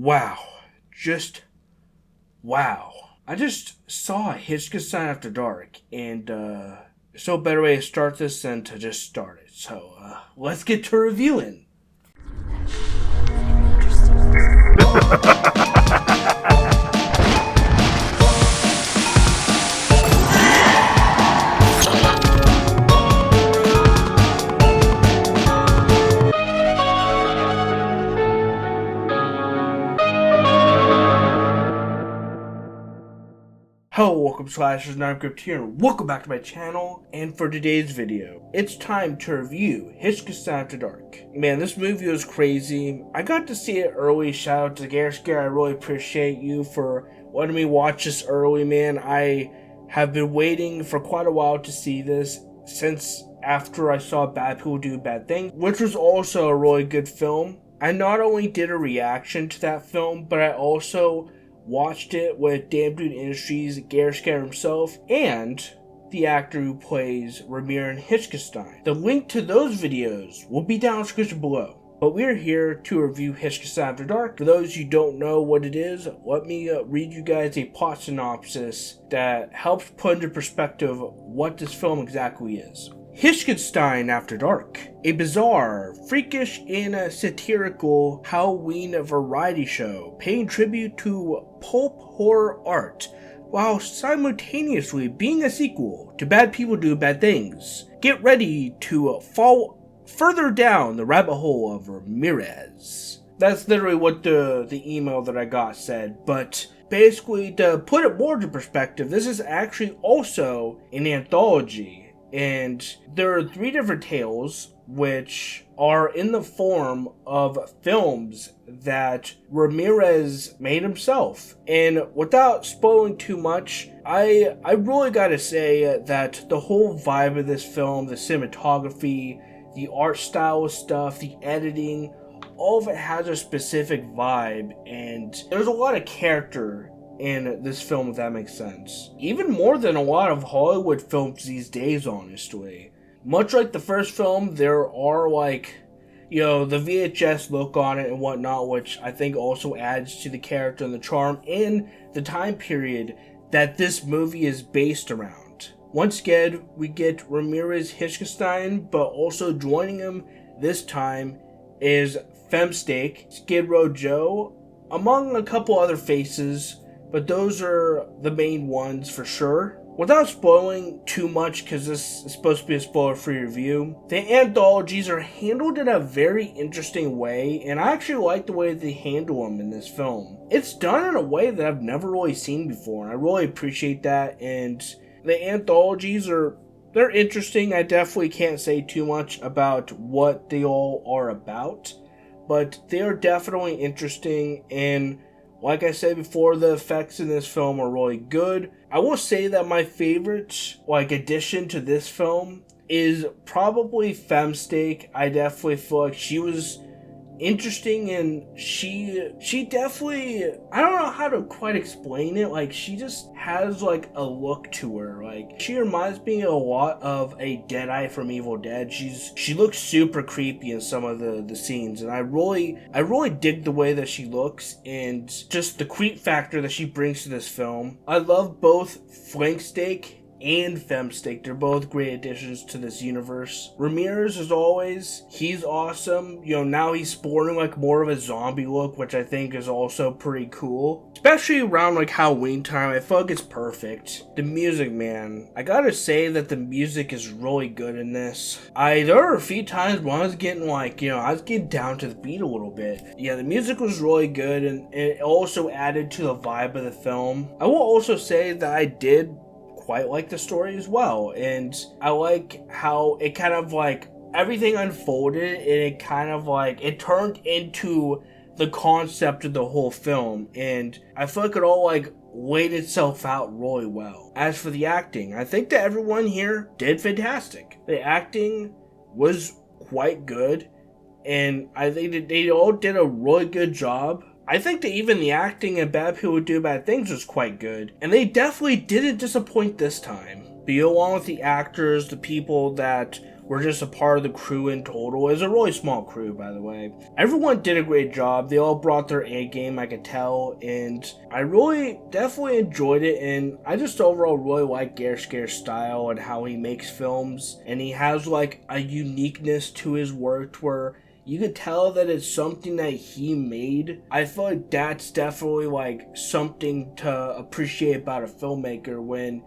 Wow. Just wow. I just saw HISHKENSTIEN After Dark, and there's no better way to start this than to just start it. So, let's get to reviewing. Hello, welcome Slashers, and I'm Crypt here, and welcome back to my channel. And for today's video, it's time to review HISHKENSTIEN After Dark. Man, this movie was crazy. I got to see it early. Shout out to HISHKEN. I really appreciate you for letting me watch this early, man. I have been waiting for quite a while to see this since after I saw Bad People Do Bad Things, which was also a really good film. I not only did a reaction to that film, but I also watched it with Damn Dude Industries, HISHKEN himself, and the actor who plays Ramirez HISHKENSTIEN. The link to those videos will be down in the description below. But we're here to review HISHKENSTIEN After Dark. For those who don't know what it is, let me read you guys a plot synopsis that helps put into perspective what this film exactly is. HISHKENSTIEN After Dark, a bizarre, freakish, and satirical Halloween variety show paying tribute to pulp horror art while simultaneously being a sequel to Bad People Do Bad Things. Get ready to fall further down the rabbit hole of Ramirez. That's literally what the email that I got said, but basically, to put it more into perspective, this is actually also an anthology. And there are 3 different tales which are in the form of films that Ramirez made himself. And without spoiling too much, I really gotta say that the whole vibe of this film, the cinematography, the art style stuff, the editing, all of it has a specific vibe, and there's a lot of character in this film, if that makes sense. Even more than a lot of Hollywood films these days, honestly. Much like the first film, there are the VHS look on it and whatnot, which I think also adds to the character and the charm and the time period that this movie is based around. Once again, we get Ramirez HISHKENSTIEN, but also joining him this time is Femstake, Skid Row Joe, among a couple other faces, but those are the main ones for sure. Without spoiling too much, because this is supposed to be a spoiler-free review, the anthologies are handled in a very interesting way, and I actually like the way they handle them in this film. It's done in a way that I've never really seen before, and I really appreciate that, and the anthologies they're interesting. I definitely can't say too much about what they all are about, but they are definitely interesting, and like I said before, the effects in this film are really good. I will say that my favorite addition to this film is probably Femstake. I definitely feel like she was interesting, and she definitely, I don't know how to quite explain it, she just has a look to her. She reminds me a lot of a Deadeye from Evil Dead. She looks super creepy in some of the scenes, and I really dig the way that she looks and just the creep factor that she brings to this film. I love both Flanksteak and Femstake. They're both great additions to this universe. Ramirez, as always, he's awesome. Now he's sporting more of a zombie look, which I think is also pretty cool. Especially around Halloween time, I feel like it's perfect. The music, man. I gotta say that the music is really good in this. There were a few times when I was getting I was getting down to the beat a little bit. Yeah, the music was really good, and it also added to the vibe of the film. I will also say that I did quite like the story as well, and I like how it kind of everything unfolded, and it kind of it turned into the concept of the whole film, and I feel like it all laid itself out really well. As for the acting, I think that everyone here did fantastic. The acting was quite good, and I think that they all did a really good job. I think that even the acting in Bad People Do Bad Things was quite good, and they definitely didn't disappoint this time. But along with the actors, the people that were just a part of the crew in total. It was a really small crew, by the way. Everyone did a great job. They all brought their A game, I could tell, and I really definitely enjoyed it, and I just overall really like HISHKENSTIEN's style and how he makes films, and he has like a uniqueness to his work where you could tell that it's something that he made. I feel like that's definitely like something to appreciate about a filmmaker, when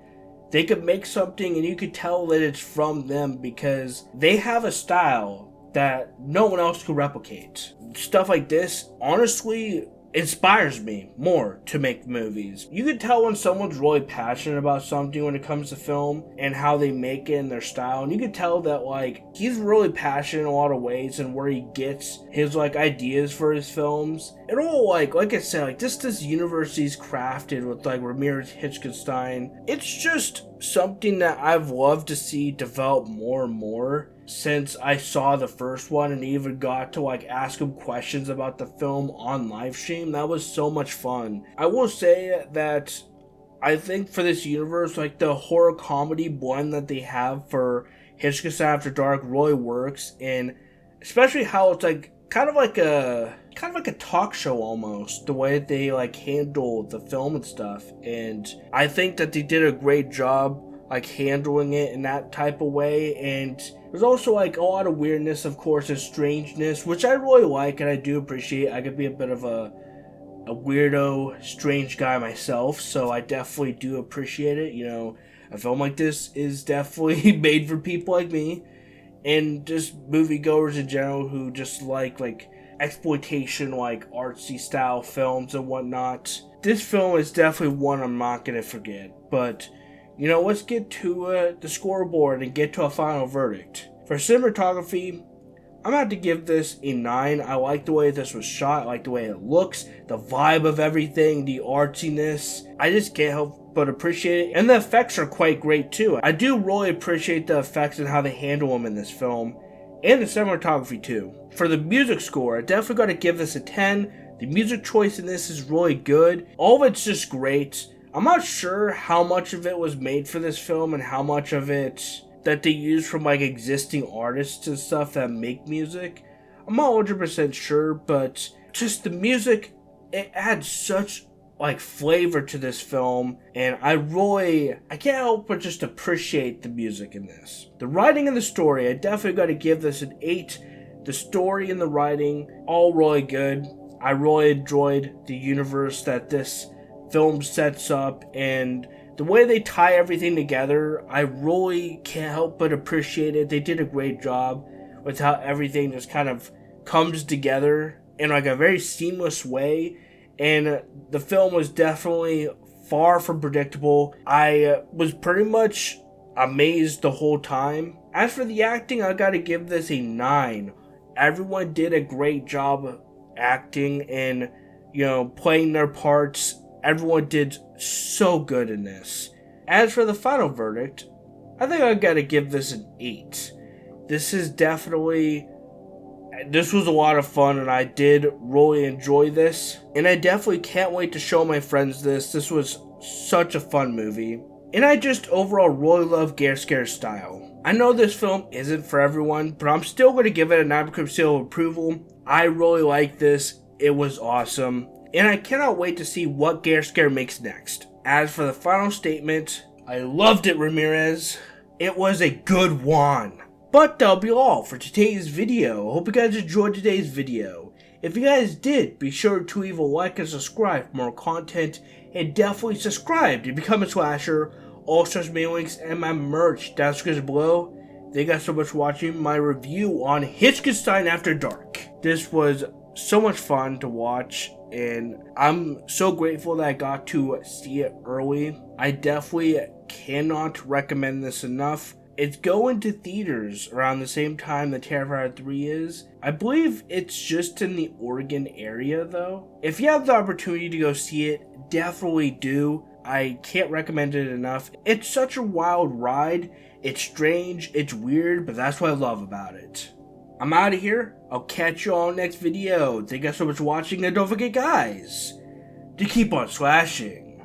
they could make something and you could tell that it's from them because they have a style that no one else could replicate. Stuff like this honestly inspires me more to make movies. You can tell when someone's really passionate about something when it comes to film and how they make it and their style, and you can tell that like he's really passionate in a lot of ways and where he gets his like ideas for his films. It all like I said, like this universe he's crafted with like Ramirez HISHKENSTIEN, it's just something that I've loved to see develop more and more since I saw the first one, and even got to like ask him questions about the film on live stream. That was so much fun. I will say that I think for this universe, like the horror comedy blend that they have for HISHKENSTIEN After Dark really works, and especially how it's like kind of like a talk show almost, the way that they like handle the film and stuff. And I think that they did a great job like handling it in that type of way. And there's also like a lot of weirdness, of course, and strangeness, which I really like and I do appreciate. I could be a bit of a weirdo, strange guy myself, so I definitely do appreciate it. You know, a film like this is definitely made for people like me, and just moviegoers in general who just like exploitation, like artsy style films and whatnot. This film is definitely one I'm not gonna forget. But you know, let's get to the scoreboard and get to a final verdict. For cinematography, I'm going to have to give this a 9. I like the way this was shot. I like the way it looks, the vibe of everything, the artsiness. I just can't help but appreciate it. And the effects are quite great too. I do really appreciate the effects and how they handle them in this film. And the cinematography too. For the music score, I definitely got to give this a 10. The music choice in this is really good. All of it's just great. I'm not sure how much of it was made for this film and how much of it that they use from like existing artists and stuff that make music. I'm not 100% sure, but just the music, it adds such like flavor to this film, and I can't help but just appreciate the music in this. The writing and the story, I definitely got to give this an 8. The story and the writing, all really good. I really enjoyed the universe that this film sets up, and the way they tie everything together, I really can't help but appreciate it. They did a great job with how everything just kind of comes together in like a very seamless way, and the film was definitely far from predictable. I was pretty much amazed the whole time. As for the acting, I gotta give this a 9. Everyone did a great job acting and, you know, playing their parts. Everyone did so good in this. As for the final verdict, I think I gotta give this an 8. This was a lot of fun, and I did really enjoy this. And I definitely can't wait to show my friends this. This was such a fun movie. And I just overall really love HISHKENSTIEN's style. I know this film isn't for everyone, but I'm still going to give it a 9% seal of approval. I really like this. It was awesome. And I cannot wait to see what HISHKENSTIEN makes next. As for the final statement, I loved it, Ramirez. It was a good one. But that'll be all for today's video. I hope you guys enjoyed today's video. If you guys did, be sure to leave a like and subscribe for more content. And definitely subscribe to become a slasher. All social media links and my merch down in the description below. Thank you guys so much for watching my review on HISHKENSTIEN After Dark. This was so much fun to watch, and I'm so grateful that I got to see it early. I definitely cannot recommend this enough. It's going to theaters around the same time that Terrifier 3 is. I believe it's just in the Oregon area though. If you have the opportunity to go see it, definitely do. I can't recommend it enough. It's such a wild ride. It's strange, it's weird, but that's what I love about it. I'm out of here. I'll catch you all next video. Thank you guys so much for watching, and don't forget, guys, to keep on slashing.